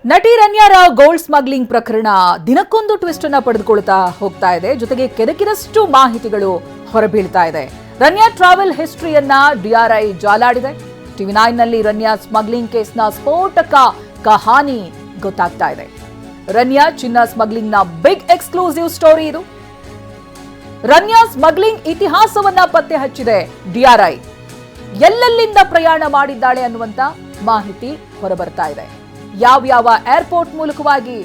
ನಟಿ ರನ್ಯಾರ gold smuggling ಪ್ರಕರಣ ದಿನಕ್ಕೊಂದು ಟ್ವಿಸ್ಟ್ ಅನ್ನ ಪಡೆದುಕೊಳ್ತಾ ಹೋಗ್ತಾ ಇದೆ. ಜೊತೆಗೆ ಕೆದಕಿದಷ್ಟು ಮಾಹಿತಿಗಳು ಹೊರಬೀಳ್ತಾ ಇದೆ. Ranya travel ಹಿಸ್ಟ್ರಿಯನ್ನ DRI ಜಾಲಾಡಿದೆ. ಟಿವಿ9 ನಲ್ಲಿ ರನ್ಯಾ ಸ್ಮಗ್ಲಿಂಗ್ ಕೇಸ್ನ ಸ್ಫೋಟಕ ಕಹಾನಿ ಗೊತ್ತಾಗ್ತಾ ಇದೆ. ರನ್ಯಾ ಚಿನ್ನ ಸ್ಮಗ್ಲಿಂಗ್ ನ ಬಿಗ್ ಎಕ್ಸ್ಕ್ಲೂಸಿವ್ ಸ್ಟೋರಿ ಇದು. ರನ್ಯಾ ಸ್ಮಗ್ಲಿಂಗ್ ಇತಿಹಾಸವನ್ನ ಪತ್ತೆ ಹಚ್ಚಿದೆ ಡಿಆರ್ಐ. ಎಲ್ಲೆಲ್ಲಿಂದ ಪ್ರಯಾಣ ಮಾಡಿದ್ದಾಳೆ ಅನ್ನುವಂತ ಮಾಹಿತಿ ಹೊರಬರ್ತಾ ಇದೆ. ಯಾವ ಏರ್ಪೋರ್ಟ್ ಮೂಲಕವಾಗಿ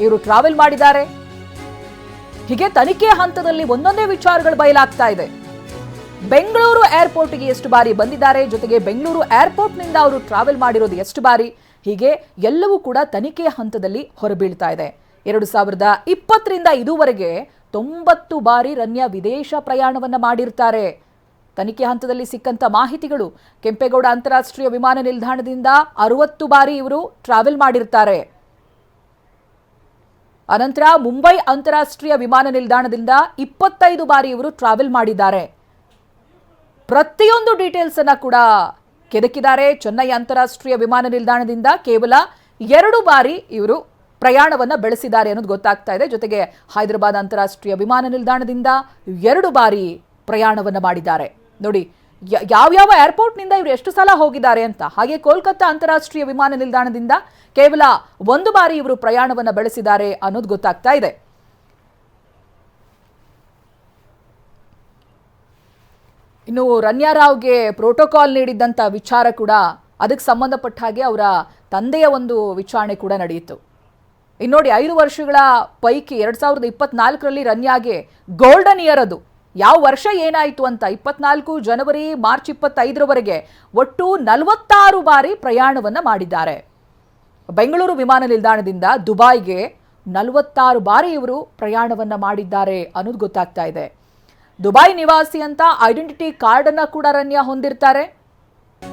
ಇವರು ಟ್ರಾವೆಲ್ ಮಾಡಿದ್ದಾರೆ, ಹೀಗೆ ತನಿಖೆ ಹಂತದಲ್ಲಿ ಒಂದೊಂದೇ ವಿಚಾರಗಳು ಬಯಲಾಗ್ತಾ ಇದೆ. ಬೆಂಗಳೂರು ಏರ್ಪೋರ್ಟ್ಗೆ ಎಷ್ಟು ಬಾರಿ ಬಂದಿದ್ದಾರೆ, ಜೊತೆಗೆ ಬೆಂಗಳೂರು ಏರ್ಪೋರ್ಟ್ ನಿಂದ ಅವರು ಟ್ರಾವೆಲ್ ಮಾಡಿರೋದು ಎಷ್ಟು ಬಾರಿ, ಹೀಗೆ ಎಲ್ಲವೂ ಕೂಡ ತನಿಖೆಯ ಹಂತದಲ್ಲಿ ಹೊರಬೀಳ್ತಾ ಇದೆ. 2020ರಿಂದ ಇದುವರೆಗೆ 90 ಬಾರಿ ರನ್ಯಾ ವಿದೇಶ ಪ್ರಯಾಣವನ್ನ ಮಾಡಿರ್ತಾರೆ. ತನಿಖೆ ಹಂತದಲ್ಲಿ ಸಿಕ್ಕಂತ ಮಾಹಿತಿಗಳು, ಕೆಂಪೇಗೌಡ ಅಂತಾರಾಷ್ಟ್ರೀಯ ವಿಮಾನ ನಿಲ್ದಾಣದಿಂದ 60 ಬಾರಿ ಇವರು ಟ್ರಾವೆಲ್ ಮಾಡಿರ್ತಾರೆ. ಅನಂತರ ಮುಂಬೈ ಅಂತಾರಾಷ್ಟ್ರೀಯ ವಿಮಾನ ನಿಲ್ದಾಣದಿಂದ 25 ಬಾರಿ ಇವರು ಟ್ರಾವೆಲ್ ಮಾಡಿದ್ದಾರೆ. ಪ್ರತಿಯೊಂದು ಡೀಟೇಲ್ಸ್ ಅನ್ನ ಕೂಡ ಕೆದಕಿದ್ದಾರೆ. ಚೆನ್ನೈ ಅಂತಾರಾಷ್ಟ್ರೀಯ ವಿಮಾನ ನಿಲ್ದಾಣದಿಂದ ಕೇವಲ 2 ಬಾರಿ ಇವರು ಪ್ರಯಾಣವನ್ನ ಬೆಳೆಸಿದ್ದಾರೆ ಅನ್ನೋದು ಗೊತ್ತಾಗ್ತಾ ಇದೆ. ಜೊತೆಗೆ ಹೈದರಾಬಾದ್ ಅಂತಾರಾಷ್ಟ್ರೀಯ ವಿಮಾನ ನಿಲ್ದಾಣದಿಂದ 2 ಬಾರಿ ಪ್ರಯಾಣವನ್ನ ಮಾಡಿದ್ದಾರೆ. ನೋಡಿ ಯಾವ ಏರ್ಪೋರ್ಟ್ ನಿಂದ ಇವರು ಎಷ್ಟು ಸಲ ಹೋಗಿದ್ದಾರೆ ಅಂತ. ಹಾಗೆ ಕೋಲ್ಕತ್ತಾ ಅಂತಾರಾಷ್ಟ್ರೀಯ ವಿಮಾನ ನಿಲ್ದಾಣದಿಂದ ಕೇವಲ 1 ಬಾರಿ ಇವರು ಪ್ರಯಾಣವನ್ನ ಬೆಳೆಸಿದ್ದಾರೆ ಅನ್ನೋದು ಗೊತ್ತಾಗ್ತಾ ಇದೆ. ಇನ್ನು ರನ್ಯಾ ರಾವ್ಗೆ ಪ್ರೋಟೋಕಾಲ್ ನೀಡಿದ್ದಂತ ವಿಚಾರ ಕೂಡ, ಅದಕ್ಕೆ ಸಂಬಂಧಪಟ್ಟ ಹಾಗೆ ಅವರ ತಂದೆಯ ಒಂದು ವಿಚಾರಣೆ ಕೂಡ ನಡೆಯಿತು. ಇನ್ನೋಡಿ 5 ವರ್ಷಗಳ ಪೈಕಿ 2024ರಲ್ಲಿ ರನ್ಯಾಗೆ ಗೋಲ್ಡನ್ ಇಯರ್. ಅದು ಯಾವ ವರ್ಷ ಏನಾಯಿತು ಅಂತ, 24 ಜನವರಿ ಮಾರ್ಚ್ 25ರವರೆಗೆ ಒಟ್ಟು 46 ಬಾರಿ ಪ್ರಯಾಣವನ್ನ ಮಾಡಿದ್ದಾರೆ. ಬೆಂಗಳೂರು ವಿಮಾನ ನಿಲ್ದಾಣದಿಂದ ದುಬೈಗೆ 46 ಬಾರಿ ಇವರು ಪ್ರಯಾಣವನ್ನ ಮಾಡಿದ್ದಾರೆ ಅನ್ನೋದು ಗೊತ್ತಾಗ್ತಾ ಇದೆ. ದುಬೈ ನಿವಾಸಿ ಅಂತ ಐಡೆಂಟಿಟಿ ಕಾರ್ಡ್ ಅನ್ನ ಕೂಡ ರನ್ಯಾ ಹೊಂದಿರ್ತಾರೆ.